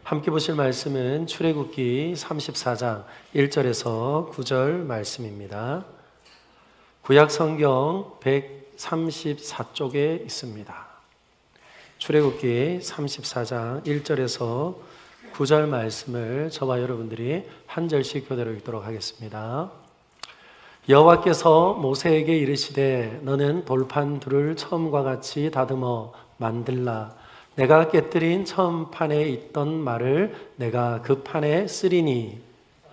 함께 보실 말씀은 출애굽기 34장 1절에서 9절 말씀입니다. 구약 성경 134쪽에 있습니다. 출애굽기 34장 1절에서 9절 말씀을 저와 여러분들이 한 절씩 교대로 읽도록 하겠습니다. 여호와께서 모세에게 이르시되 너는 돌판 둘을 처음과 같이 다듬어 만들라. 내가 깨뜨린 처음 판에 있던 말을 내가 그 판에 쓰리니.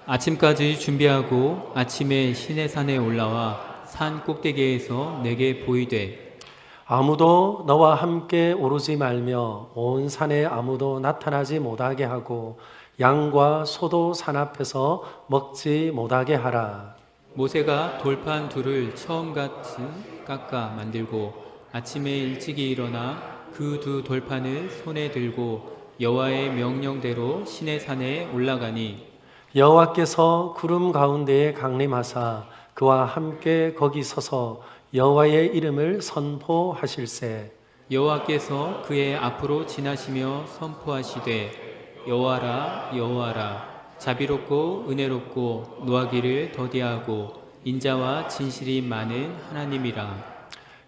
아침까지 준비하고 아침에 시내산에 올라와 산 꼭대기에서 내게 보이되 아무도 너와 함께 오르지 말며 온 산에 아무도 나타나지 못하게 하고 양과 소도 산 앞에서 먹지 못하게 하라. 모세가 돌판 둘을 처음같이 깎아 만들고 아침에 일찍이 일어나 그 두 돌판을 손에 들고 여호와의 명령대로 시내산에 올라가니 여호와께서 구름 가운데에 강림하사 그와 함께 거기 서서 여호와의 이름을 선포하실세. 여호와께서 그의 앞으로 지나시며 선포하시되 여호와라 여호와라 자비롭고 은혜롭고 노하기를 더디하고 인자와 진실이 많은 하나님이라.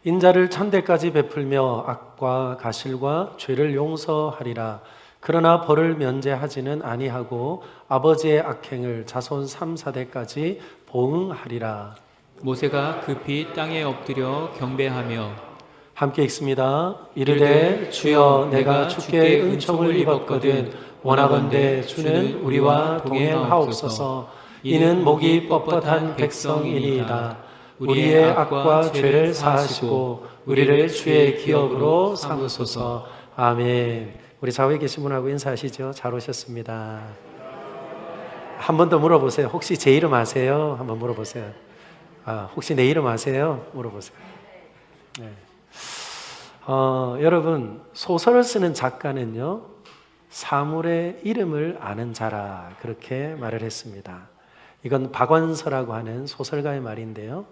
인자를 천대까지 베풀며 악과 가실과 죄를 용서하리라. 그러나 벌을 면제하지는 아니하고 아버지의 악행을 자손 3, 4대까지 보응하리라. 모세가 급히 땅에 엎드려 경배하며 함께 읽습니다. 이르되 주여 내가 주께 은총을 입었거든 원하건대 주는 우리와 동행하옵소서. 이는 목이 뻣뻣한 백성이니이다. 우리의 악과 죄를 사하시고 우리를 주의 기업으로 삼으소서. 아멘. 우리 좌우에 계신 분하고 인사하시죠. 잘 오셨습니다. 한 번 더 물어보세요. 혹시 제 이름 아세요? 한번 물어보세요. 혹시 내 이름 아세요? 물어보세요. 네. 여러분, 소설을 쓰는 작가는요, 사물의 이름을 아는 자라 그렇게 말을 했습니다. 이건 박완서라고 하는 소설가의 말인데요.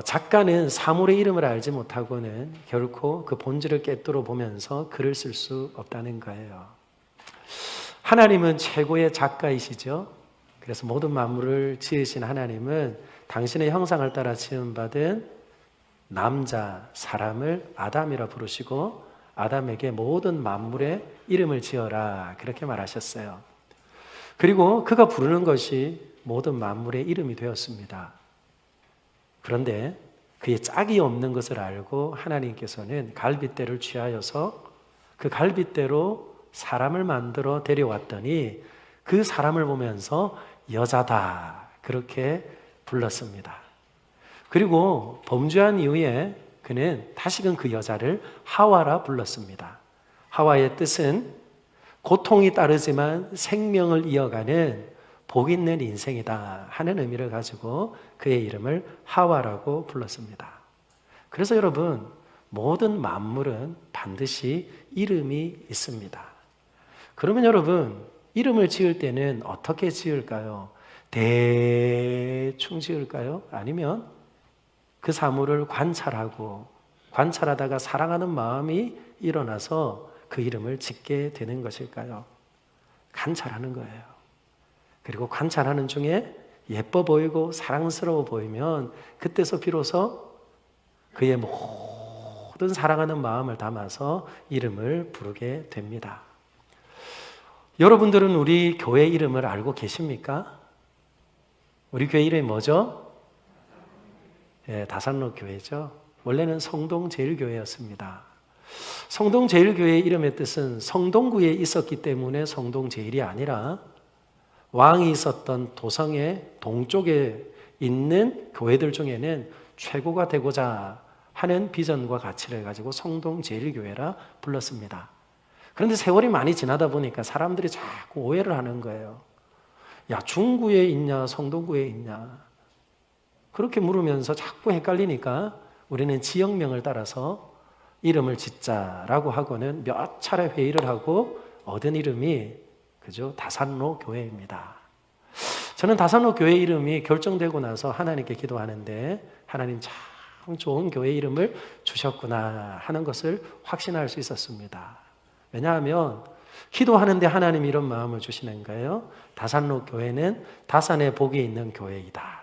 작가는 사물의 이름을 알지 못하고는 결코 그 본질을 꿰뚫어 보면서 글을 쓸 수 없다는 거예요. 하나님은 최고의 작가이시죠. 그래서 모든 만물을 지으신 하나님은 당신의 형상을 따라 지음받은 남자, 사람을 아담이라 부르시고 아담에게 모든 만물의 이름을 지어라 그렇게 말하셨어요. 그리고 그가 부르는 것이 모든 만물의 이름이 되었습니다. 그런데 그의 짝이 없는 것을 알고 하나님께서는 갈빗대를 취하여서 그 갈빗대로 사람을 만들어 데려왔더니 그 사람을 보면서 여자다 그렇게 불렀습니다. 그리고 범죄한 이후에 그는 다시금 그 여자를 하와라 불렀습니다. 하와의 뜻은 고통이 따르지만 생명을 이어가는 복 있는 인생이다 하는 의미를 가지고 그의 이름을 하와라고 불렀습니다. 그래서 여러분, 모든 만물은 반드시 이름이 있습니다. 그러면 여러분, 이름을 지을 때는 어떻게 지을까요? 대충 지을까요? 아니면 그 사물을 관찰하다가 사랑하는 마음이 일어나서 그 이름을 짓게 되는 것일까요? 관찰하는 거예요. 그리고 관찰하는 중에 예뻐 보이고 사랑스러워 보이면 그때서 비로소 그의 모든 사랑하는 마음을 담아서 이름을 부르게 됩니다. 여러분들은 우리 교회 이름을 알고 계십니까? 우리 교회 이름이 뭐죠? 다산로 교회죠. 원래는 성동제일교회였습니다. 성동제일교회의 이름의 뜻은 성동구에 있었기 때문에 성동제일이 아니라 왕이 있었던 도성의 동쪽에 있는 교회들 중에는 최고가 되고자 하는 비전과 가치를 가지고 성동제일교회라 불렀습니다. 그런데 세월이 많이 지나다 보니까 사람들이 자꾸 오해를 하는 거예요. 야, 중구에 있냐 성동구에 있냐 그렇게 물으면서 자꾸 헷갈리니까 우리는 지역명을 따라서 이름을 짓자라고 하고는 몇 차례 회의를 하고 얻은 이름이 그죠? 다산로 교회입니다. 저는 다산로 교회 이름이 결정되고 나서 하나님께 기도하는데 하나님 참 좋은 교회 이름을 주셨구나 하는 것을 확신할 수 있었습니다. 왜냐하면 기도하는데 하나님이 이런 마음을 주시는 거예요. 다산로 교회는 다산의 복이 있는 교회이다.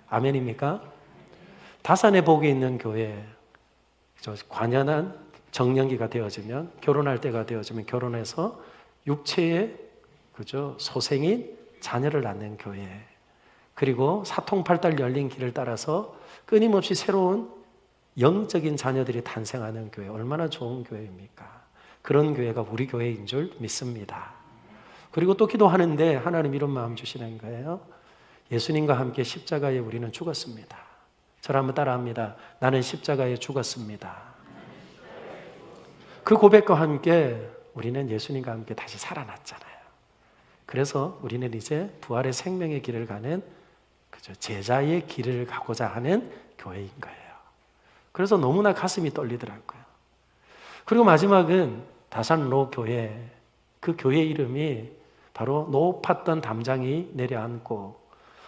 아멘입니까? 다산의 복이 있는 교회, 관연한 정년기가 되어지면, 결혼할 때가 되어지면 결혼해서 육체의 소생인 자녀를 낳는 교회, 그리고 사통팔달 열린 길을 따라서 끊임없이 새로운 영적인 자녀들이 탄생하는 교회, 얼마나 좋은 교회입니까? 그런 교회가 우리 교회인 줄 믿습니다. 그리고 또 기도하는데 하나님 이런 마음 주시는 거예요. 예수님과 함께 십자가에 우리는 죽었습니다. 저를 한번 따라합니다. 나는 십자가에 죽었습니다. 그 고백과 함께 우리는 예수님과 함께 다시 살아났잖아요. 그래서 우리는 이제 부활의 생명의 길을 가는 제자의 길을 가고자 하는 교회인 거예요. 그래서 너무나 가슴이 떨리더라고요. 그리고 마지막은 다산로 교회, 그 교회 이름이 바로 높았던 담장이 내려앉고,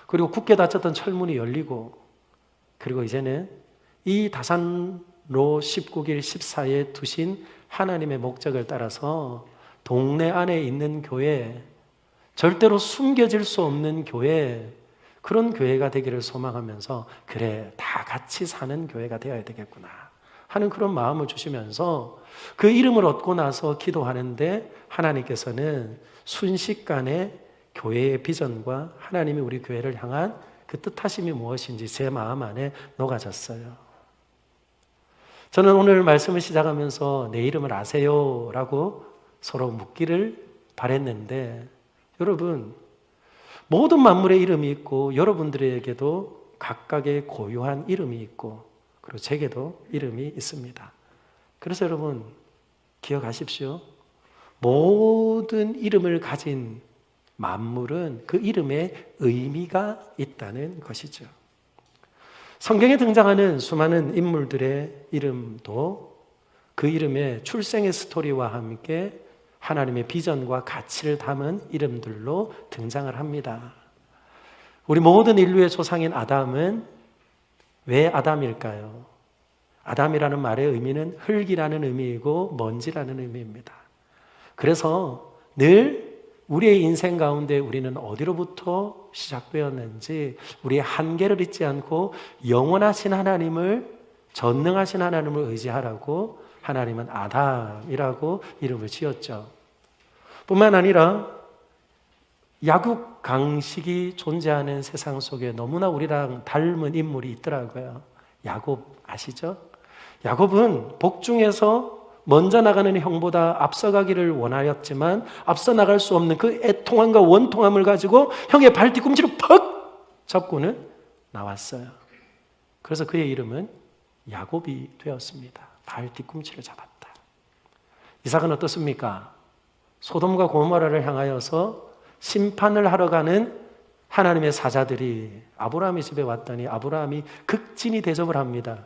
그리고 굳게 닫혔던 철문이 열리고, 그리고 이제는 이 다산로 19길 14에 두신 하나님의 목적을 따라서 동네 안에 있는 교회, 절대로 숨겨질 수 없는 교회, 그런 교회가 되기를 소망하면서 그래, 다 같이 사는 교회가 되어야 되겠구나 하는 그런 마음을 주시면서 그 이름을 얻고 나서 기도하는데 하나님께서는 순식간에 교회의 비전과 하나님이 우리 교회를 향한 그 뜻하심이 무엇인지 제 마음 안에 녹아졌어요. 저는 오늘 말씀을 시작하면서 내 이름을 아세요? 라고 서로 묻기를 바랬는데, 여러분, 모든 만물의 이름이 있고 여러분들에게도 각각의 고유한 이름이 있고, 그리고 제게도 이름이 있습니다. 그래서 여러분 기억하십시오. 모든 이름을 가진 만물은 그 이름에 의미가 있다는 것이죠. 성경에 등장하는 수많은 인물들의 이름도 그 이름의 출생의 스토리와 함께 하나님의 비전과 가치를 담은 이름들로 등장을 합니다. 우리 모든 인류의 조상인 아담은 왜 아담일까요? 아담이라는 말의 의미는 흙이라는 의미이고 먼지라는 의미입니다. 그래서 늘 우리의 인생 가운데 우리는 어디로부터 시작되었는지 우리의 한계를 잊지 않고 영원하신 하나님을, 전능하신 하나님을 의지하라고 하나님은 아담이라고 이름을 지었죠. 뿐만 아니라 야국 강식이 존재하는 세상 속에 너무나 우리랑 닮은 인물이 있더라고요. 야곱 아시죠? 야곱은 복중에서 먼저 나가는 형보다 앞서가기를 원하였지만 앞서 나갈 수 없는 그 애통함과 원통함을 가지고 형의 발 뒤꿈치를 퍽 잡고는 나왔어요. 그래서 그의 이름은 야곱이 되었습니다. 발 뒤꿈치를 잡았다. 이삭은 어떻습니까? 소돔과 고모라를 향하여서 심판을 하러 가는 하나님의 사자들이 아브라함의 집에 왔더니 아브라함이 극진히 대접을 합니다.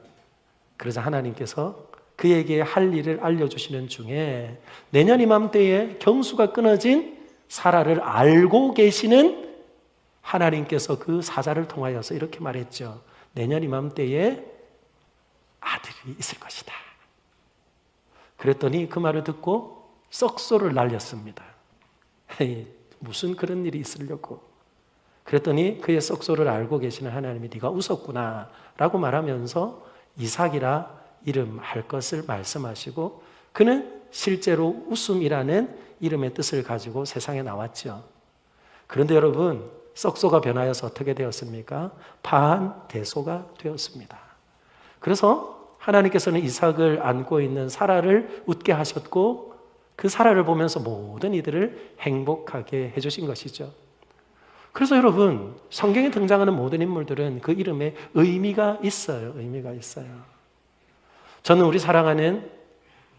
그래서 하나님께서 그에게 할 일을 알려주시는 중에 내년 이맘때에 경수가 끊어진 사라를 알고 계시는 하나님께서 그 사자를 통하여서 이렇게 말했죠. 내년 이맘때에 아들이 있을 것이다. 그랬더니 그 말을 듣고 썩소를 날렸습니다. 무슨 그런 일이 있으려고. 그랬더니 그의 썩소를 알고 계시는 하나님이 네가 웃었구나 라고 말하면서 이삭이라 이름할 것을 말씀하시고 그는 실제로 웃음이라는 이름의 뜻을 가지고 세상에 나왔죠. 그런데 여러분, 썩소가 변하여서 어떻게 되었습니까? 반대소가 되었습니다. 그래서 하나님께서는 이삭을 안고 있는 사라를 웃게 하셨고 그 사라를 보면서 모든 이들을 행복하게 해주신 것이죠. 그래서 여러분, 성경에 등장하는 모든 인물들은 그 이름에 의미가 있어요. 의미가 있어요. 저는 우리 사랑하는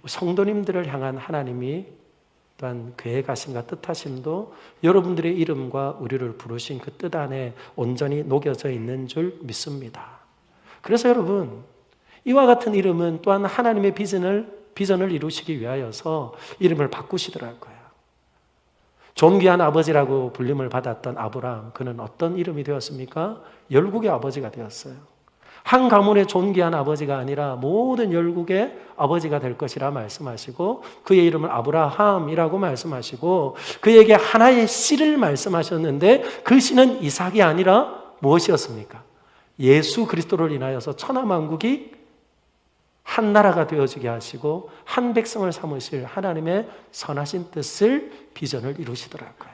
성도님들을 향한 하나님이 또한 계획하심과 뜻하심도 여러분들의 이름과 우리를 부르신 그 뜻 안에 온전히 녹여져 있는 줄 믿습니다. 그래서 여러분, 이와 같은 이름은 또한 하나님의 비전을 이루시기 위하여서 이름을 바꾸시더라고요. 존귀한 아버지라고 불림을 받았던 아브라함, 그는 어떤 이름이 되었습니까? 열국의 아버지가 되었어요. 한 가문의 존귀한 아버지가 아니라 모든 열국의 아버지가 될 것이라 말씀하시고 그의 이름을 아브라함이라고 말씀하시고 그에게 하나의 씨를 말씀하셨는데 그 씨는 이삭이 아니라 무엇이었습니까? 예수 그리스도를 인하여서 천하만국이 한 나라가 되어지게 하시고 한 백성을 삼으실 하나님의 선하신 뜻을 비전을 이루시더라고요.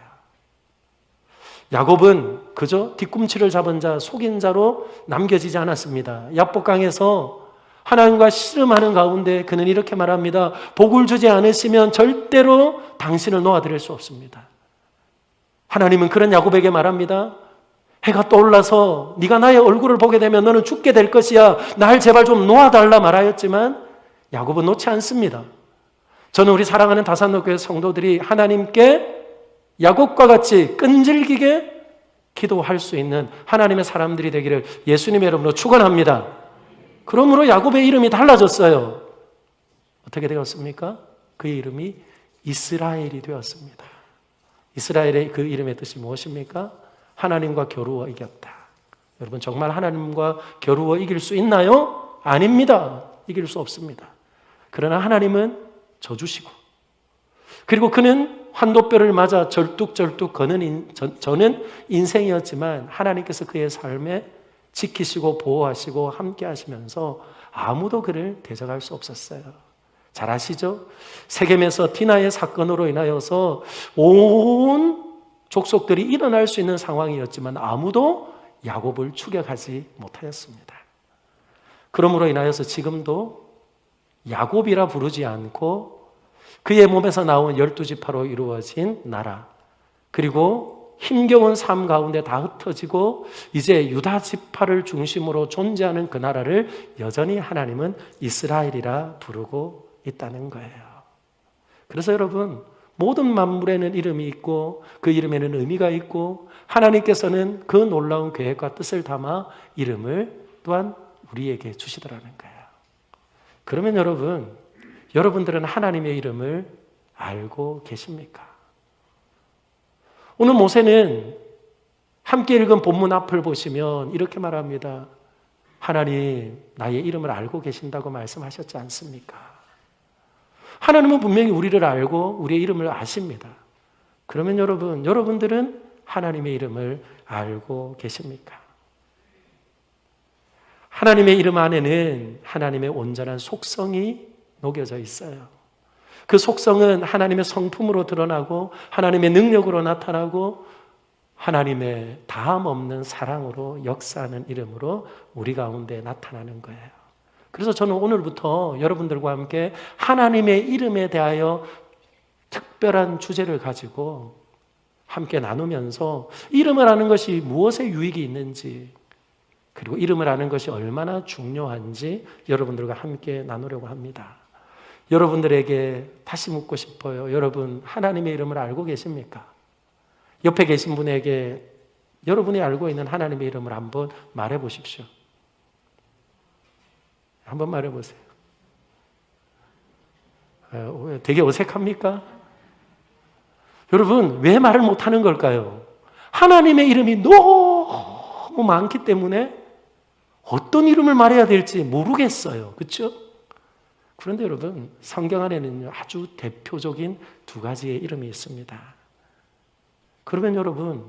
야곱은 그저 뒤꿈치를 잡은 자, 속인 자로 남겨지지 않았습니다. 야복강에서 하나님과 씨름하는 가운데 그는 이렇게 말합니다. 복을 주지 않으시면 절대로 당신을 놓아드릴 수 없습니다. 하나님은 그런 야곱에게 말합니다. 해가 떠올라서 네가 나의 얼굴을 보게 되면 너는 죽게 될 것이야. 날 제발 좀 놓아달라 말하였지만 야곱은 놓지 않습니다. 저는 우리 사랑하는 다산노교회 성도들이 하나님께 야곱과 같이 끈질기게 기도할 수 있는 하나님의 사람들이 되기를 예수님의 이름으로 축원합니다. 그러므로 야곱의 이름이 달라졌어요. 어떻게 되었습니까? 그의 이름이 이스라엘이 되었습니다. 이스라엘의 그 이름의 뜻이 무엇입니까? 하나님과 겨루어 이겼다. 여러분 정말 하나님과 겨루어 이길 수 있나요? 아닙니다. 이길 수 없습니다. 그러나 하나님은 져주시고 그리고 그는 환도뼈를 맞아 절뚝절뚝 저는 인생이었지만 하나님께서 그의 삶에 지키시고 보호하시고 함께 하시면서 아무도 그를 대적할 수 없었어요. 잘 아시죠? 세겜에서 디나의 사건으로 인하여서 온 족속들이 일어날 수 있는 상황이었지만 아무도 야곱을 추격하지 못하였습니다. 그러므로 인하여서 지금도 야곱이라 부르지 않고 그의 몸에서 나온 12지파로 이루어진 나라 그리고 힘겨운 삶 가운데 다 흩어지고 이제 유다 지파를 중심으로 존재하는 그 나라를 여전히 하나님은 이스라엘이라 부르고 있다는 거예요. 그래서 여러분 모든 만물에는 이름이 있고 그 이름에는 의미가 있고 하나님께서는 그 놀라운 계획과 뜻을 담아 이름을 또한 우리에게 주시더라는 거예요. 그러면 여러분들은 하나님의 이름을 알고 계십니까? 오늘 모세는 함께 읽은 본문 앞을 보시면 이렇게 말합니다. 하나님 나의 이름을 알고 계신다고 말씀하셨지 않습니까? 하나님은 분명히 우리를 알고 우리의 이름을 아십니다. 그러면 여러분들은 하나님의 이름을 알고 계십니까? 하나님의 이름 안에는 하나님의 온전한 속성이 녹여져 있어요. 그 속성은 하나님의 성품으로 드러나고 하나님의 능력으로 나타나고 하나님의 다함 없는 사랑으로 역사하는 이름으로 우리 가운데 나타나는 거예요. 그래서 저는 오늘부터 여러분들과 함께 하나님의 이름에 대하여 특별한 주제를 가지고 함께 나누면서 이름을 아는 것이 무엇에 유익이 있는지 그리고 이름을 아는 것이 얼마나 중요한지 여러분들과 함께 나누려고 합니다. 여러분들에게 다시 묻고 싶어요. 여러분 하나님의 이름을 알고 계십니까? 옆에 계신 분에게 여러분이 알고 있는 하나님의 이름을 한번 말해 보십시오. 한번 말해 보세요. 되게 어색합니까? 여러분 왜 말을 못하는 걸까요? 하나님의 이름이 너무 많기 때문에 어떤 이름을 말해야 될지 모르겠어요. 그렇죠? 그런데 여러분 성경 안에는 아주 대표적인 두 가지의 이름이 있습니다. 그러면 여러분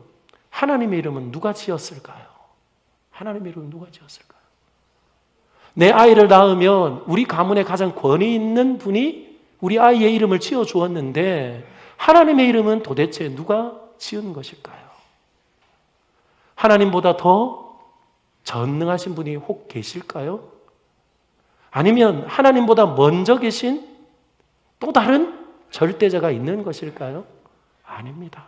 하나님의 이름은 누가 지었을까요? 하나님의 이름은 누가 지었을까요? 내 아이를 낳으면 우리 가문에 가장 권위 있는 분이 우리 아이의 이름을 지어 주었는데 하나님의 이름은 도대체 누가 지은 것일까요? 하나님보다 더 전능하신 분이 혹 계실까요? 아니면 하나님보다 먼저 계신 또 다른 절대자가 있는 것일까요? 아닙니다.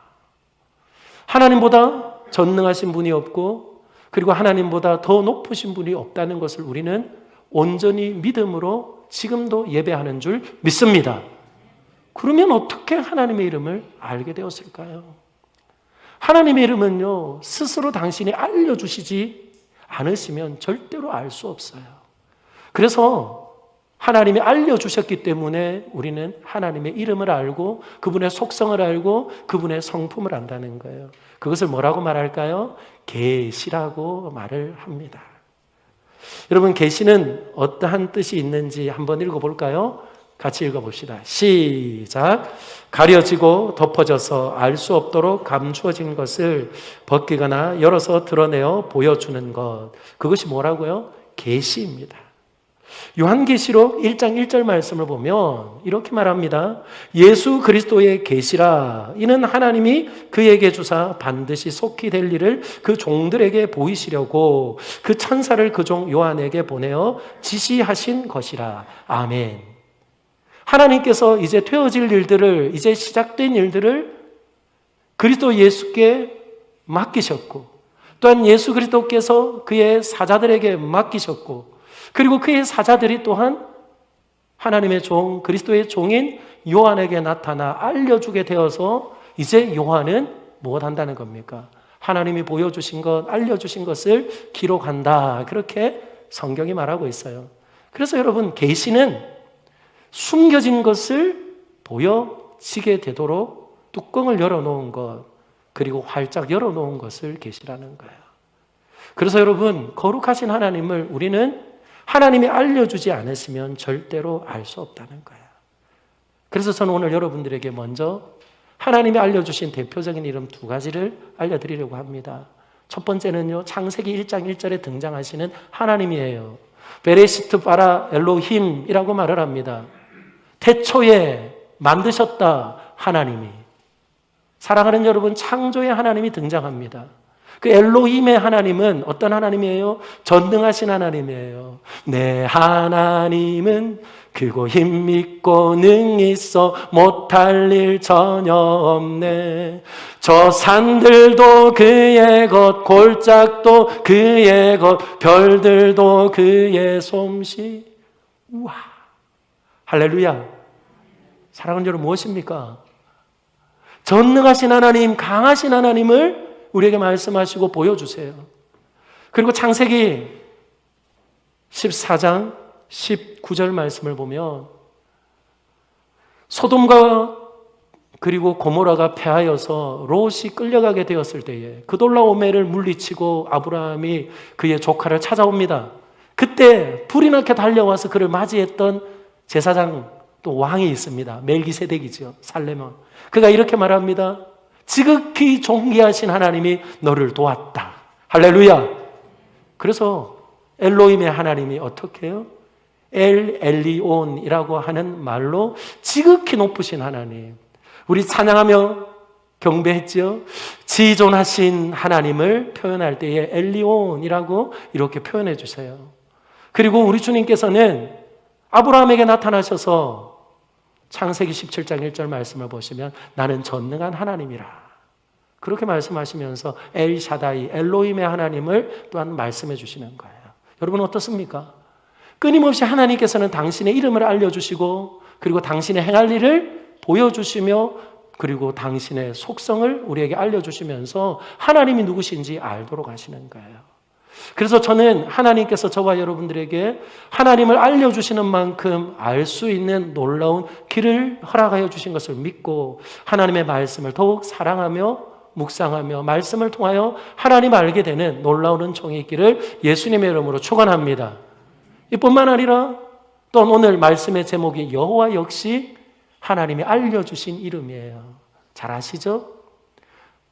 하나님보다 전능하신 분이 없고 그리고 하나님보다 더 높으신 분이 없다는 것을 우리는 온전히 믿음으로 지금도 예배하는 줄 믿습니다. 그러면 어떻게 하나님의 이름을 알게 되었을까요? 하나님의 이름은요, 스스로 당신이 알려주시지 않으시면 절대로 알 수 없어요. 그래서 하나님이 알려주셨기 때문에 우리는 하나님의 이름을 알고 그분의 속성을 알고 그분의 성품을 안다는 거예요. 그것을 뭐라고 말할까요? 계시라고 말을 합니다. 여러분, 계시는 어떠한 뜻이 있는지 한번 읽어볼까요? 같이 읽어봅시다. 시작. 가려지고 덮어져서 알 수 없도록 감추어진 것을 벗기거나 열어서 드러내어 보여주는 것. 그것이 뭐라고요? 계시입니다. 요한계시록 1장 1절 말씀을 보면 이렇게 말합니다. 예수 그리스도의 계시라. 이는 하나님이 그에게 주사 반드시 속히 될 일을 그 종들에게 보이시려고 그 천사를 그 종 요한에게 보내어 지시하신 것이라. 아멘. 하나님께서 이제 되어질 일들을, 이제 시작된 일들을 그리스도 예수께 맡기셨고, 또한 예수 그리스도께서 그의 사자들에게 맡기셨고, 그리고 그의 사자들이 또한 하나님의 종, 그리스도의 종인 요한에게 나타나 알려주게 되어서 이제 요한은 무엇 한다는 겁니까? 하나님이 보여주신 것, 알려주신 것을 기록한다. 그렇게 성경이 말하고 있어요. 그래서 여러분, 계시는 숨겨진 것을 보여지게 되도록 뚜껑을 열어놓은 것, 그리고 활짝 열어놓은 것을 계시라는 거예요. 그래서 여러분, 거룩하신 하나님을 우리는 하나님이 알려주지 않으시면 절대로 알 수 없다는 거예요. 그래서 저는 오늘 여러분들에게 먼저 하나님이 알려주신 대표적인 이름 두 가지를 알려드리려고 합니다. 첫 번째는요, 창세기 1장 1절에 등장하시는 하나님이에요. 베레시트 바라 엘로힘이라고 말을 합니다. 태초에 만드셨다 하나님이. 사랑하는 여러분, 창조의 하나님이 등장합니다. 그 엘로힘의 하나님은 어떤 하나님이에요? 전능하신 하나님이에요. 내 하나님은 크고 힘있고 능히 있어 못할 일 전혀 없네. 저 산들도 그의 것, 골짜기도 그의 것, 별들도 그의 솜씨. 우와, 할렐루야. 사랑하는 여러분, 무엇입니까? 전능하신 하나님, 강하신 하나님을 우리에게 말씀하시고 보여주세요. 그리고 창세기 14장 19절 말씀을 보면 소돔과 그리고 고모라가 패하여서 롯이 끌려가게 되었을 때에 그돌라오멜을 물리치고 아브라함이 그의 조카를 찾아옵니다. 그때 불이 나게 달려와서 그를 맞이했던 제사장 또 왕이 있습니다. 멜기세덱이죠. 살레몬. 그가 이렇게 말합니다. 지극히 존귀하신 하나님이 너를 도왔다. 할렐루야. 그래서 엘로힘의 하나님이 어떻게 해요? 엘 엘리온이라고 하는 말로 지극히 높으신 하나님. 우리 찬양하며 경배했죠. 지존하신 하나님을 표현할 때에 엘리온이라고 이렇게 표현해 주세요. 그리고 우리 주님께서는 아브라함에게 나타나셔서 창세기 17장 1절 말씀을 보시면 나는 전능한 하나님이라. 그렇게 말씀하시면서 엘샤다이, 엘로힘의 하나님을 또한 말씀해 주시는 거예요. 여러분 어떻습니까? 끊임없이 하나님께서는 당신의 이름을 알려주시고 그리고 당신의 행할 일을 보여주시며 그리고 당신의 속성을 우리에게 알려주시면서 하나님이 누구신지 알도록 하시는 거예요. 그래서 저는 하나님께서 저와 여러분들에게 하나님을 알려주시는 만큼 알 수 있는 놀라운 길을 허락하여 주신 것을 믿고 하나님의 말씀을 더욱 사랑하며 묵상하며 말씀을 통하여 하나님 알게 되는 놀라운 은총의 길을 예수님의 이름으로 축원합니다. 이뿐만 아니라 또 오늘 말씀의 제목이 여호와 역시 하나님이 알려주신 이름이에요. 잘 아시죠?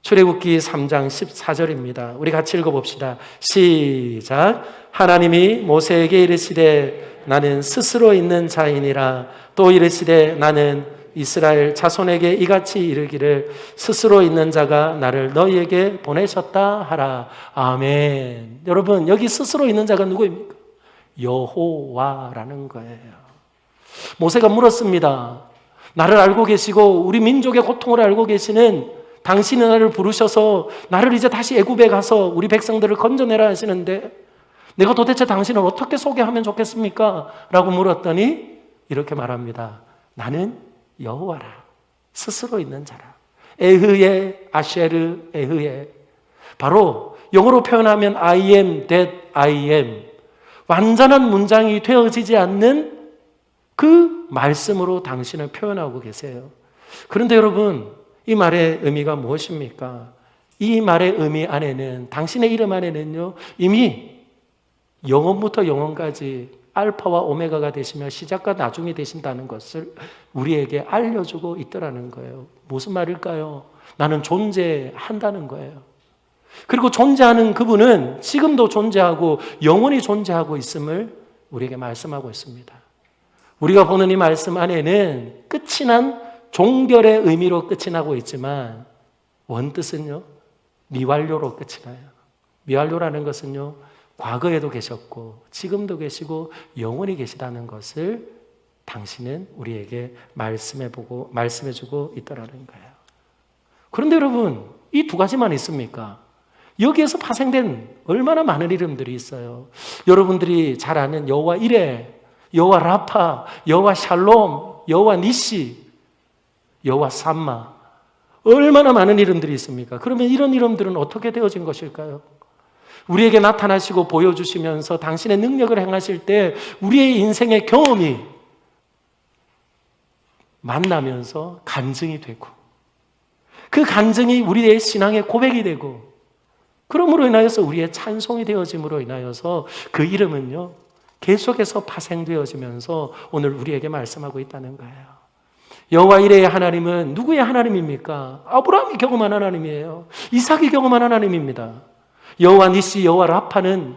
출애굽기 3장 14절입니다. 우리 같이 읽어봅시다. 시작. 하나님이 모세에게 이르시되 나는 스스로 있는 자이니라. 또 이르시되 나는 이스라엘 자손에게 이같이 이르기를 스스로 있는 자가 나를 너희에게 보내셨다 하라. 아멘. 여러분 여기 스스로 있는 자가 누구입니까? 여호와라는 거예요. 모세가 물었습니다. 나를 알고 계시고 우리 민족의 고통을 알고 계시는 당신이 나를 부르셔서 나를 이제 다시 애굽에 가서 우리 백성들을 건져내라 하시는데 내가 도대체 당신을 어떻게 소개하면 좋겠습니까? 라고 물었더니 이렇게 말합니다. 나는 여호와라. 스스로 있는 자라. 에흐에 아쉐르 에흐에. 바로 영어로 표현하면 I am that I am. 완전한 문장이 되어지지 않는 그 말씀으로 당신을 표현하고 계세요. 그런데 여러분 이 말의 의미가 무엇입니까? 이 말의 의미 안에는 당신의 이름 안에는요 이미 영원부터 영원까지 알파와 오메가가 되시며 시작과 나중이 되신다는 것을 우리에게 알려주고 있더라는 거예요. 무슨 말일까요? 나는 존재한다는 거예요. 그리고 존재하는 그분은 지금도 존재하고 영원히 존재하고 있음을 우리에게 말씀하고 있습니다. 우리가 보는 이 말씀 안에는 끝이 난 종결의 의미로 끝이 나고 있지만 원뜻은요, 미완료로 끝이 나요. 미완료라는 것은요, 과거에도 계셨고 지금도 계시고 영원히 계시다는 것을 당신은 우리에게 말씀해주고 있더라는 거예요. 그런데 여러분, 이 두 가지만 있습니까? 여기에서 파생된 얼마나 많은 이름들이 있어요. 여러분들이 잘 아는 여호와 이레, 여호와 라파, 여호와 샬롬, 여호와 니시, 여호와 삼마, 얼마나 많은 이름들이 있습니까? 그러면 이런 이름들은 어떻게 되어진 것일까요? 우리에게 나타나시고 보여주시면서 당신의 능력을 행하실 때 우리의 인생의 경험이 만나면서 간증이 되고, 그 간증이 우리의 신앙의 고백이 되고, 그러므로 인하여서 우리의 찬송이 되어짐으로 인하여서 그 이름은요, 계속해서 파생되어지면서 오늘 우리에게 말씀하고 있다는 거예요. 여호와 이레의 하나님은 누구의 하나님입니까? 아브라함이 경험한 하나님이에요. 이삭이 경험한 하나님입니다. 여호와 니시, 여호와 라파는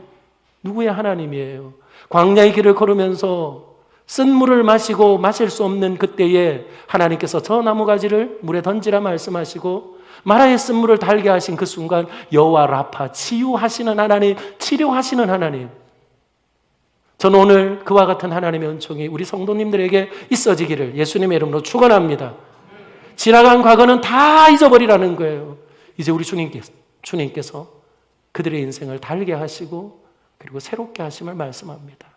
누구의 하나님이에요? 광야의 길을 걸으면서 쓴 물을 마시고 마실 수 없는 그때에 하나님께서 저 나무가지를 물에 던지라 말씀하시고 마라의 쓴 물을 달게 하신 그 순간 여호와 라파, 치유하시는 하나님, 치료하시는 하나님. 저는 오늘 그와 같은 하나님의 은총이 우리 성도님들에게 있어지기를 예수님의 이름으로 축원합니다. 지나간 과거는 다 잊어버리라는 거예요. 이제 우리 주님께서 그들의 인생을 달게 하시고 그리고 새롭게 하심을 말씀합니다.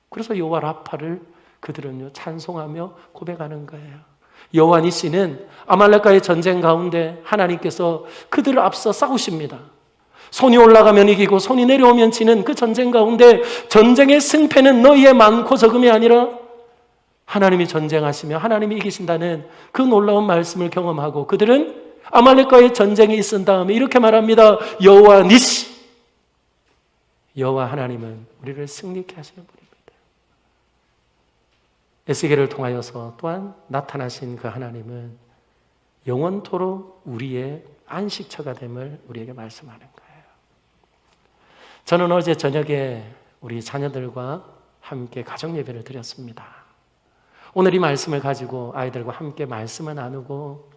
그래서 여호와 라파를 그들은요 찬송하며 고백하는 거예요. 여호와 니시는 아말렉과의 전쟁 가운데 하나님께서 그들을 앞서 싸우십니다. 손이 올라가면 이기고 손이 내려오면 지는 그 전쟁 가운데 전쟁의 승패는 너희의 많고 적음이 아니라 하나님이 전쟁하시며 하나님이 이기신다는 그 놀라운 말씀을 경험하고 그들은 아말렉과의 전쟁이 있은 다음에 이렇게 말합니다. 여호와 니시, 여호와 하나님은 우리를 승리케 하시는 분입니다. 에스겔을 통하여서 또한 나타나신 그 하나님은 영원토록 우리의 안식처가 됨을 우리에게 말씀하는 거예요. 저는 어제 저녁에 우리 자녀들과 함께 가정 예배를 드렸습니다. 오늘 이 말씀을 가지고 아이들과 함께 말씀을 나누고,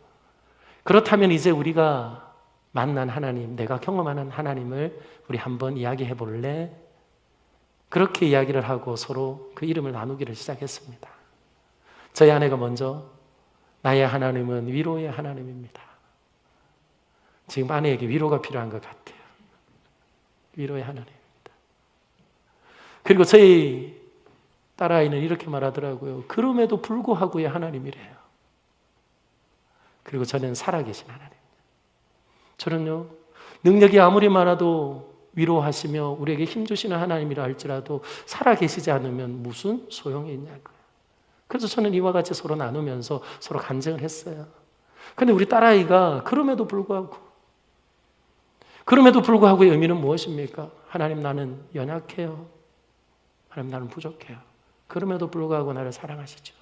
그렇다면 이제 우리가 만난 하나님, 내가 경험하는 하나님을 우리 한번 이야기해 볼래? 그렇게 이야기를 하고 서로 그 이름을 나누기를 시작했습니다. 저희 아내가 먼저 나의 하나님은 위로의 하나님입니다. 지금 아내에게 위로가 필요한 것 같아요. 위로의 하나님입니다. 그리고 저희 딸아이는 이렇게 말하더라고요. 그럼에도 불구하고의 하나님이래요. 그리고 저는 살아계신 하나님. 저는요, 능력이 아무리 많아도 위로하시며 우리에게 힘주시는 하나님이라 할지라도 살아계시지 않으면 무슨 소용이 있냐고요. 그래서 저는 이와 같이 서로 나누면서 서로 간증을 했어요. 그런데 우리 딸아이가 그럼에도 불구하고의 의미는 무엇입니까? 하나님, 나는 연약해요. 하나님, 나는 부족해요. 그럼에도 불구하고 나를 사랑하시죠.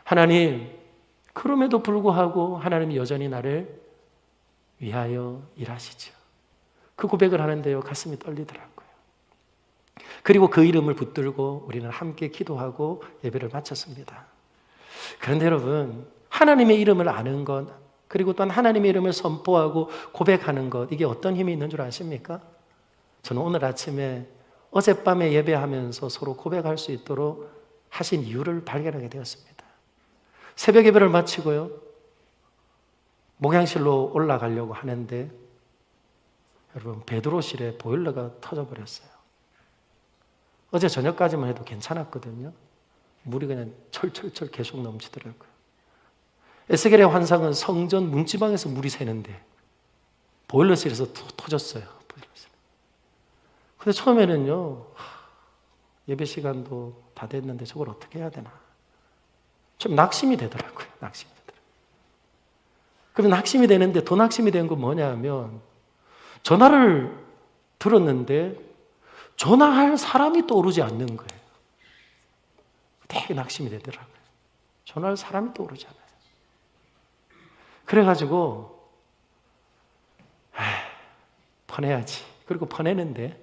하나님, 그럼에도 불구하고 하나님이 여전히 나를 위하여 일하시죠. 그 고백을 하는데요, 가슴이 떨리더라고요. 그리고 그 이름을 붙들고 우리는 함께 기도하고 예배를 마쳤습니다. 그런데 여러분, 하나님의 이름을 아는 것, 그리고 또한 하나님의 이름을 선포하고 고백하는 것, 이게 어떤 힘이 있는 줄 아십니까? 저는 오늘 아침에 어젯밤에 예배하면서 서로 고백할 수 있도록 하신 이유를 발견하게 되었습니다. 새벽 예배를 마치고요, 목양실로 올라가려고 하는데 여러분, 베드로실에 보일러가 터져버렸어요. 어제 저녁까지만 해도 괜찮았거든요. 물이 그냥 철철철 계속 넘치더라고요. 에스겔의 환상은 성전 문지방에서 물이 새는데 보일러실에서 터졌어요. 근데 처음에는요, 예배 시간도 다 됐는데 저걸 어떻게 해야 되나 좀 낙심이 되더라고요. 그러면 낙심이 되는데 더 낙심이 된 건 뭐냐 하면, 전화를 들었는데 전화할 사람이 떠오르지 않는 거예요. 되게 낙심이 되더라고요. 전화할 사람이 떠오르잖아요. 그래가지고 퍼내야지. 그리고 퍼내는데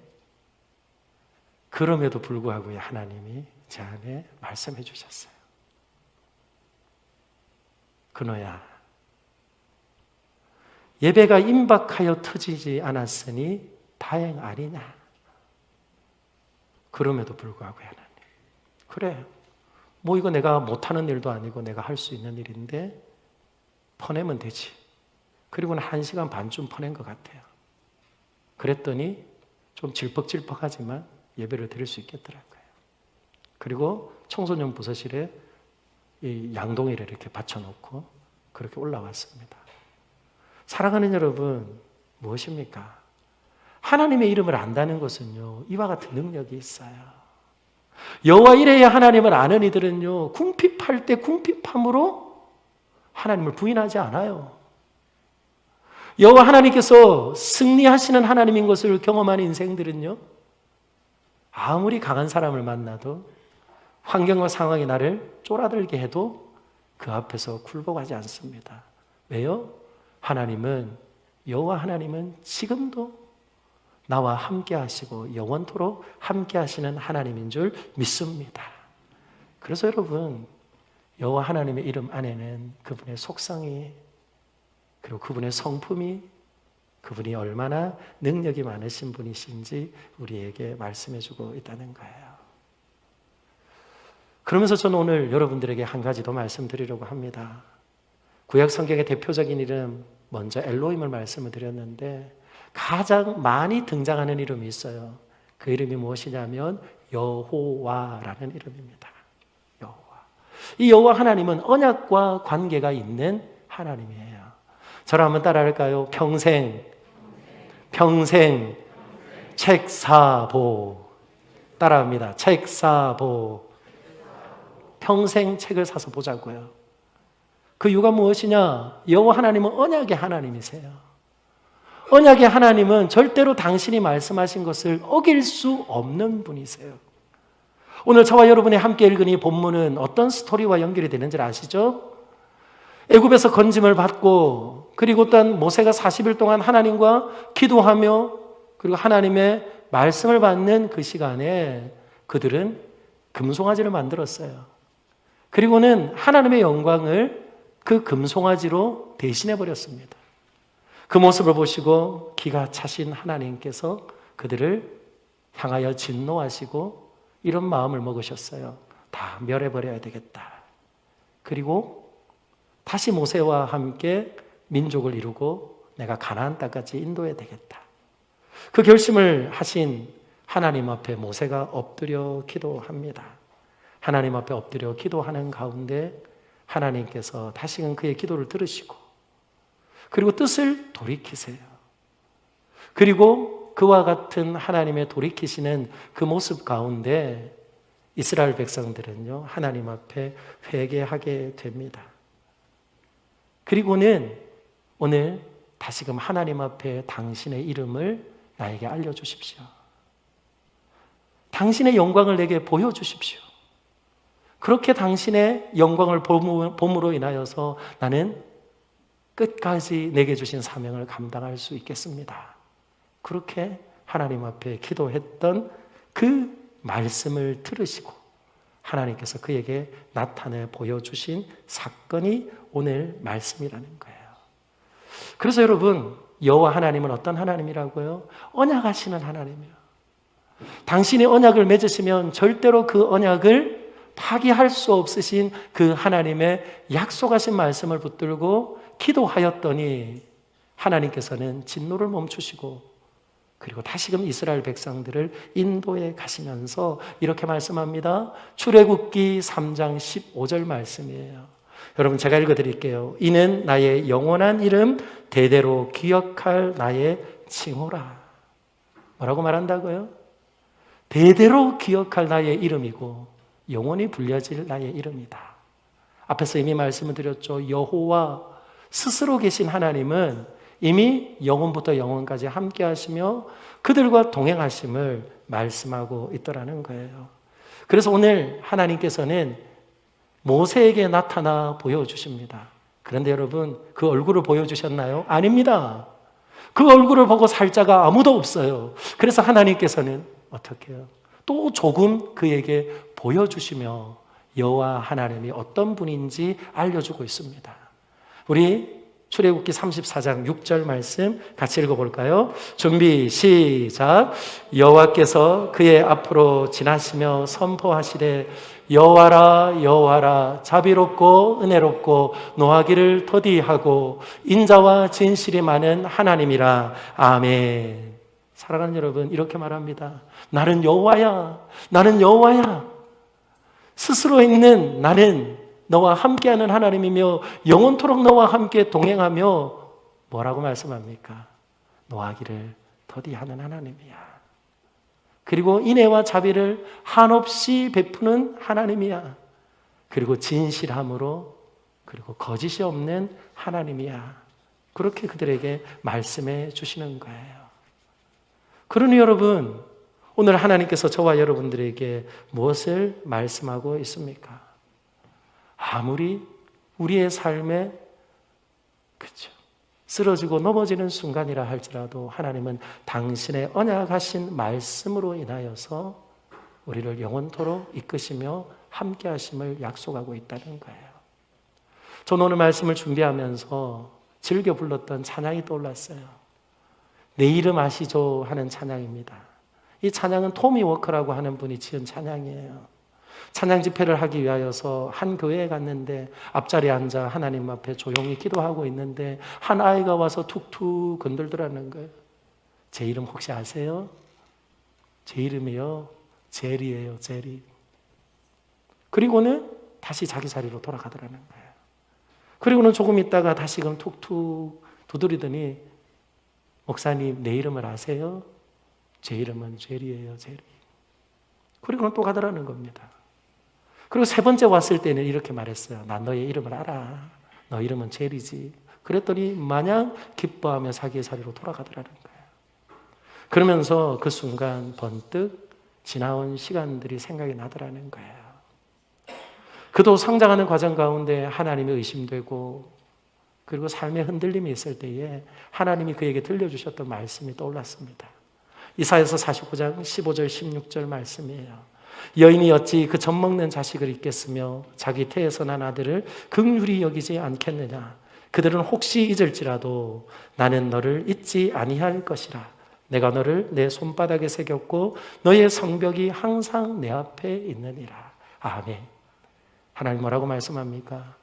그럼에도 불구하고 하나님이 제 안에 말씀해 주셨어요. 근호야, 예배가 임박하여 터지지 않았으니 다행 아니냐. 그럼에도 불구하고 하나님, 그래, 뭐 이거 내가 못하는 일도 아니고 내가 할 수 있는 일인데 퍼내면 되지. 그리고는 1시간 반쯤 퍼낸 것 같아요. 그랬더니 좀 질퍽질퍽하지만 예배를 드릴 수 있겠더라고요. 그리고 청소년 부서실에 이 양동이를 이렇게 받쳐놓고 그렇게 올라왔습니다. 사랑하는 여러분, 무엇입니까? 하나님의 이름을 안다는 것은요, 이와 같은 능력이 있어요. 여호와 이레의 하나님을 아는 이들은요, 궁핍할 때 궁핍함으로 하나님을 부인하지 않아요. 여호와 하나님께서 승리하시는 하나님인 것을 경험한 인생들은요, 아무리 강한 사람을 만나도 환경과 상황이 나를 쫄아들게 해도 그 앞에서 굴복하지 않습니다. 왜요? 여호와 하나님은 지금도 나와 함께 하시고 영원토록 함께 하시는 하나님인 줄 믿습니다. 그래서 여러분, 여호와 하나님의 이름 안에는 그분의 속성이, 그리고 그분의 성품이, 그분이 얼마나 능력이 많으신 분이신지 우리에게 말씀해 주고 있다는 거예요. 그러면서 저는 오늘 여러분들에게 한 가지 더 말씀드리려고 합니다. 구약 성경의 대표적인 이름, 먼저 엘로힘을 말씀을 드렸는데 가장 많이 등장하는 이름이 있어요. 그 이름이 무엇이냐면 여호와라는 이름입니다. 여호와. 이 여호와 하나님은 언약과 관계가 있는 하나님이에요. 저를 한번 따라할까요? 평생 책사보. 따라합니다. 책사보. 평생 책을 사서 보자고요. 그 이유가 무엇이냐? 여호와 하나님은 언약의 하나님이세요. 언약의 하나님은 절대로 당신이 말씀하신 것을 어길 수 없는 분이세요. 오늘 저와 여러분이 함께 읽은 이 본문은 어떤 스토리와 연결이 되는지 아시죠? 애굽에서 건짐을 받고, 그리고 또한 모세가 40일 동안 하나님과 기도하며 그리고 하나님의 말씀을 받는 그 시간에 그들은 금송아지를 만들었어요. 그리고는 하나님의 영광을 그 금송아지로 대신해 버렸습니다. 그 모습을 보시고 기가 차신 하나님께서 그들을 향하여 진노하시고 이런 마음을 먹으셨어요. 다 멸해버려야 되겠다. 그리고 다시 모세와 함께 민족을 이루고 내가 가나안 땅까지 인도해야 되겠다. 그 결심을 하신 하나님 앞에 모세가 엎드려 기도합니다. 하나님 앞에 엎드려 기도하는 가운데 하나님께서 다시금 그의 기도를 들으시고 그리고 뜻을 돌이키세요. 그리고 그와 같은 하나님의 돌이키시는 그 모습 가운데 이스라엘 백성들은요, 하나님 앞에 회개하게 됩니다. 그리고는 오늘 다시금 하나님 앞에 당신의 이름을 나에게 알려주십시오. 당신의 영광을 내게 보여주십시오. 그렇게 당신의 영광을 봄으로 인하여서 나는 끝까지 내게 주신 사명을 감당할 수 있겠습니다. 그렇게 하나님 앞에 기도했던 그 말씀을 들으시고 하나님께서 그에게 나타내 보여주신 사건이 오늘 말씀이라는 거예요. 그래서 여러분, 여호와 하나님은 어떤 하나님이라고요? 언약하시는 하나님이에요. 당신이 언약을 맺으시면 절대로 그 언약을 파기할 수 없으신 그 하나님의 약속하신 말씀을 붙들고 기도하였더니 하나님께서는 진노를 멈추시고 그리고 다시금 이스라엘 백성들을 인도해 가시면서 이렇게 말씀합니다. 출애굽기 3장 15절 말씀이에요. 여러분, 제가 읽어드릴게요. 이는 나의 영원한 이름 대대로 기억할 나의 칭호라. 뭐라고 말한다고요? 대대로 기억할 나의 이름이고 영원히 불려질 나의 이름이다. 앞에서 이미 말씀을 드렸죠. 여호와 스스로 계신 하나님은 이미 영원부터 영원까지 함께 하시며 그들과 동행하심을 말씀하고 있더라는 거예요. 그래서 오늘 하나님께서는 모세에게 나타나 보여주십니다. 그런데 여러분, 그 얼굴을 보여주셨나요? 아닙니다. 그 얼굴을 보고 살 자가 아무도 없어요. 그래서 하나님께서는 어떻게 해요? 또 조금 그에게 보여주시며 여호와 하나님이 어떤 분인지 알려주고 있습니다. 우리 출애굽기 34장 6절 말씀 같이 읽어볼까요? 준비 시작. 여호와께서 그의 앞으로 지나시며 선포하시되 여호와라 여호와라 자비롭고 은혜롭고 노하기를 더디하고 인자와 진실이 많은 하나님이라. 아멘. 사랑하는 여러분, 이렇게 말합니다. 나는 여호와야. 나는 여호와야. 스스로 있는 나는 너와 함께하는 하나님이며 영원토록 너와 함께 동행하며 뭐라고 말씀합니까? 노하기를 더디하는 하나님이야. 그리고 인애와 자비를 한없이 베푸는 하나님이야. 그리고 진실함으로, 그리고 거짓이 없는 하나님이야. 그렇게 그들에게 말씀해 주시는 거예요. 그러니 여러분, 오늘 하나님께서 저와 여러분들에게 무엇을 말씀하고 있습니까? 아무리 우리의 삶에 쓰러지고 넘어지는 순간이라 할지라도 하나님은 당신의 언약하신 말씀으로 인하여서 우리를 영원토록 이끄시며 함께 하심을 약속하고 있다는 거예요. 저는 오늘 말씀을 준비하면서 즐겨 불렀던 찬양이 떠올랐어요. 내 이름 아시죠? 하는 찬양입니다. 이 찬양은 토미 워커라고 하는 분이 지은 찬양이에요. 찬양 집회를 하기 위하여서 한 교회에 갔는데 앞자리에 앉아 하나님 앞에 조용히 기도하고 있는데 한 아이가 와서 툭툭 건들더라는 거예요. 제 이름 혹시 아세요? 제 이름이요? 제리예요, 제리. 그리고는 다시 자기 자리로 돌아가더라는 거예요. 그리고는 조금 있다가 다시금 툭툭 두드리더니 목사님, 내 이름을 아세요? 제 이름은 제리예요, 제리. 그리고는 또 가더라는 겁니다. 그리고 세 번째 왔을 때는 이렇게 말했어요. 난 너의 이름을 알아. 너 이름은 제리지. 그랬더니 마냥 기뻐하며 자기의 자리로 돌아가더라는 거예요. 그러면서 그 순간 번뜩 지나온 시간들이 생각이 나더라는 거예요. 그도 성장하는 과정 가운데 하나님이 의심되고 그리고 삶의 흔들림이 있을 때에 하나님이 그에게 들려주셨던 말씀이 떠올랐습니다. 이사야서 49장 15절 16절 말씀이에요. 여인이 어찌 그 젖먹는 자식을 잊겠으며 자기 태에서 난 아들을 긍휼히 여기지 않겠느냐. 그들은 혹시 잊을지라도 나는 너를 잊지 아니할 것이라. 내가 너를 내 손바닥에 새겼고 너의 성벽이 항상 내 앞에 있느니라. 아멘. 하나님 뭐라고 말씀합니까?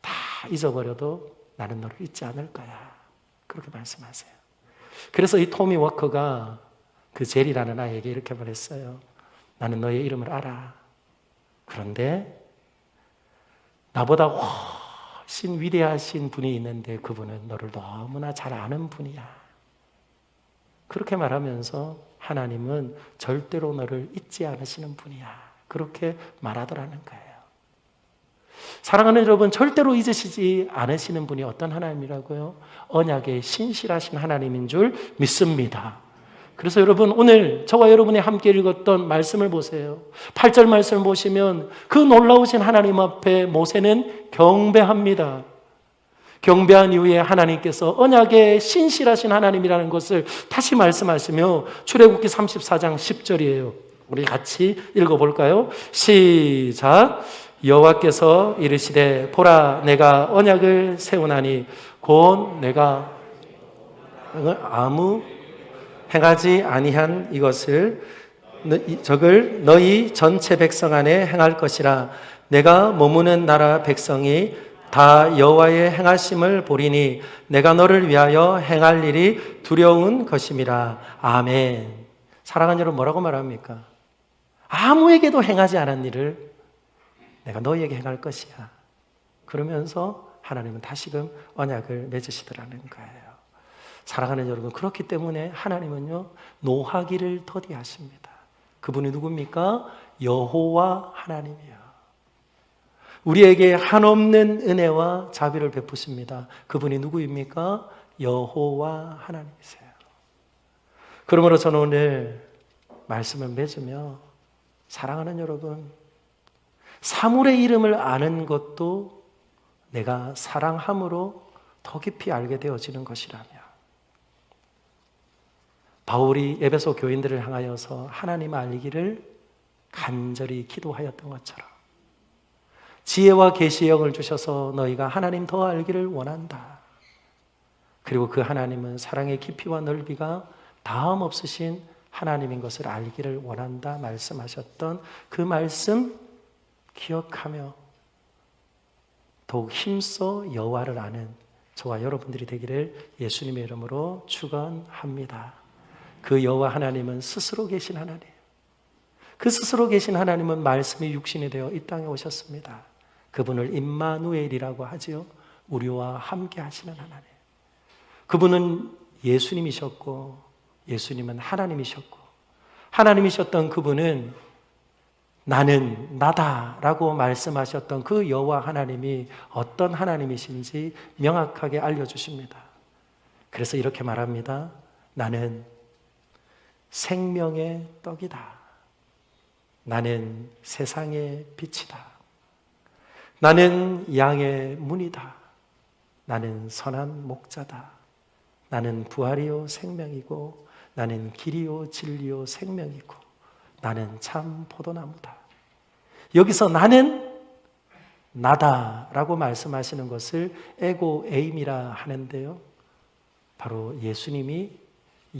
다 잊어버려도 나는 너를 잊지 않을 거야. 그렇게 말씀하세요. 그래서 이 토미 워커가 그 제리라는 아이에게 이렇게 말했어요. 나는 너의 이름을 알아. 그런데 나보다 훨씬 위대하신 분이 있는데 그분은 너를 너무나 잘 아는 분이야. 그렇게 말하면서 하나님은 절대로 너를 잊지 않으시는 분이야. 그렇게 말하더라는 거예요. 사랑하는 여러분, 절대로 잊으시지 않으시는 분이 어떤 하나님이라고요? 언약의 신실하신 하나님인 줄 믿습니다. 그래서 여러분, 오늘 저와 여러분이 함께 읽었던 말씀을 보세요. 8절 말씀을 보시면 그 놀라우신 하나님 앞에 모세는 경배합니다. 경배한 이후에 하나님께서 언약의 신실하신 하나님이라는 것을 다시 말씀하시며 출애굽기 34장 10절이에요. 우리 같이 읽어볼까요? 시작. 여호와께서 이르시되 보라 내가 언약을 세우나니 곧 내가 아무 행하지 아니한 이것을 적을 너희 전체 백성 안에 행할 것이라. 내가 머무는 나라 백성이 다 여호와의 행하심을 보리니 내가 너를 위하여 행할 일이 두려운 것임이라. 아멘. 사랑하는 여러분, 뭐라고 말합니까? 아무에게도 행하지 않은 일을 내가 너희에게 행할 것이야. 그러면서 하나님은 다시금 언약을 맺으시더라는 거예요. 사랑하는 여러분, 그렇기 때문에 하나님은요 노하기를 더디하십니다. 그분이 누굽니까? 여호와 하나님이요. 우리에게 한없는 은혜와 자비를 베푸십니다. 그분이 누구입니까? 여호와 하나님이세요. 그분이 누구입니까? 여호와 하나님이요. 우리에게 한없는 은혜와 자비를 베푸십니다. 그분이 누구입니까? 여호와 하나님이세요. 그분이 누구입니까? 여호와 하나님이세요. 그분이 누구입니까? 여호와 하나님이세요. 그분이 누구입니까? 여호와 하나님이세요. 그러므로 저는 오늘 말씀을 맺으며 사랑하는 여러분, 사물의 이름을 아는 것도 내가 사랑함으로 더 깊이 알게 되어지는 것이라며, 바울이 에베소 교인들을 향하여서 하나님 알기를 간절히 기도하였던 것처럼 지혜와 계시의 영을 주셔서 너희가 하나님 더 알기를 원한다. 그리고 그 하나님은 사랑의 깊이와 넓이가 다음 없으신 하나님인 것을 알기를 원한다 말씀하셨던 그 말씀 기억하며 더욱 힘써 여호와를 아는 저와 여러분들이 되기를 예수님의 이름으로 축원합니다. 그 여호와 하나님은 스스로 계신 하나님, 그 스스로 계신 하나님은 말씀이 육신이 되어 이 땅에 오셨습니다. 그분을 임마누엘이라고 하지요. 우리와 함께 하시는 하나님. 그분은 예수님이셨고 예수님은 하나님이셨고, 하나님이셨던 그분은 나는 나다라고 말씀하셨던 그 여호와 하나님이 어떤 하나님이신지 명확하게 알려주십니다. 그래서 이렇게 말합니다. 나는 생명의 떡이다. 나는 세상의 빛이다. 나는 양의 문이다. 나는 선한 목자다. 나는 부활이요 생명이고 나는 길이요 진리요 생명이고 나는 참 포도나무다. 여기서 나는 나다라고 말씀하시는 것을 에고 에임이라 하는데요, 바로 예수님이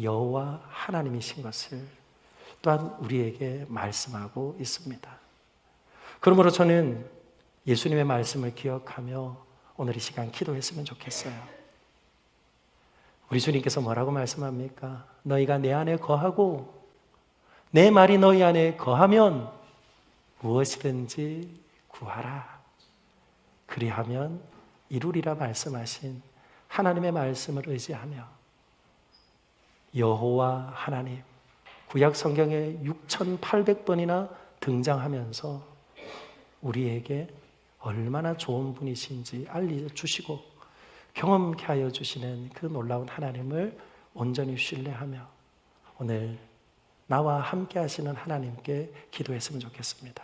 여호와 하나님이신 것을 또한 우리에게 말씀하고 있습니다. 그러므로 저는 예수님의 말씀을 기억하며 오늘 이 시간 기도했으면 좋겠어요. 우리 주님께서 뭐라고 말씀합니까? 너희가 내 안에 거하고 내 말이 너희 안에 거하면 무엇이든지 구하라. 그리하면 이루리라 말씀하신 하나님의 말씀을 의지하며 여호와 하나님, 구약 성경에 6,800번이나 등장하면서 우리에게 얼마나 좋은 분이신지 알려주시고 경험케 하여 주시는 그 놀라운 하나님을 온전히 신뢰하며 오늘 나와 함께 하시는 하나님께 기도했으면 좋겠습니다.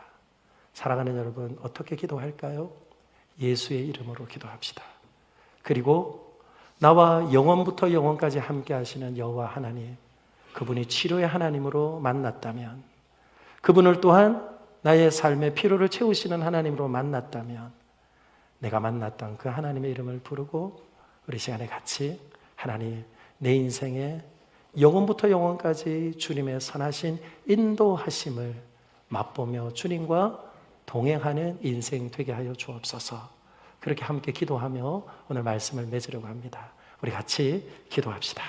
사랑하는 여러분, 어떻게 기도할까요? 예수의 이름으로 기도합시다. 그리고 나와 영원부터 영원까지 함께 하시는 여호와 하나님, 그분이 치료의 하나님으로 만났다면, 그분을 또한 나의 삶의 피로를 채우시는 하나님으로 만났다면, 내가 만났던 그 하나님의 이름을 부르고 우리 시간에 같이 하나님, 내 인생에 영원부터 영원까지 주님의 선하신 인도하심을 맛보며 주님과 동행하는 인생 되게 하여 주옵소서. 그렇게 함께 기도하며 오늘 말씀을 맺으려고 합니다. 우리 같이 기도합시다.